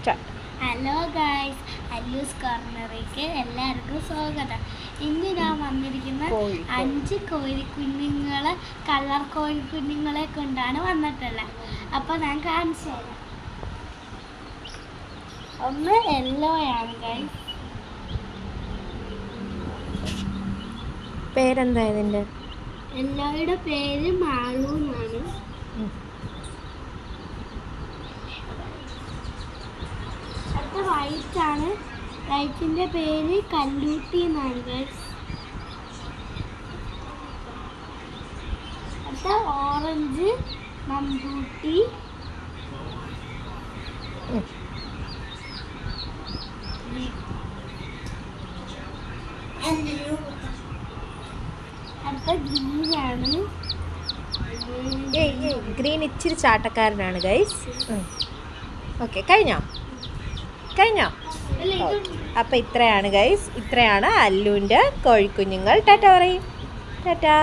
Start. Hello guys, അല്ലൂസ് കോർണറിലേക്ക് എല്ലാവർക്കും സ്വാഗതം. ഇന്ന് ഞാൻ വന്നിരിക്കുന്ന 5 കോഴിക്കുഞ്ഞുങ്ങളെ കളർ കോഴിക്കുഞ്ഞുങ്ങളെ കൊണ്ടാണ് വന്നിട്ടുള്ളത്. അപ്പോൾ ഞാൻ കാണിച്ചു തരാം. ഒന്ന് യെല്ലോ ആണ് ഗായ്സ്. പേരെന്താ ഇതിൻ്റെ? യെല്ലോയുടെ പേര് മാളു എന്നാണ്. അടുത്ത വൈറ്റ് ആണ്. വൈറ്റിൻ്റെ പേര് കല്ലൂട്ടി എന്നാണ് ഗൈസ്. അടുത്ത ഓറഞ്ച് നമ്പൂട്ടി. അടുത്ത ഗ്രീൻ ആണ്. ഗ്രീൻ ഇച്ചിരി ചാട്ടക്കാരനാണ് ഗൈസ്. ഓക്കെ, കഴിഞ്ഞോ? അപ്പം ഇത്രയാണ് ഗൈസ്, ഇത്രയാണ് അല്ലുവിൻ്റെ കോഴിക്കുഞ്ഞുങ്ങൾ. ടാറ്റ പറയും. ടാറ്റാ.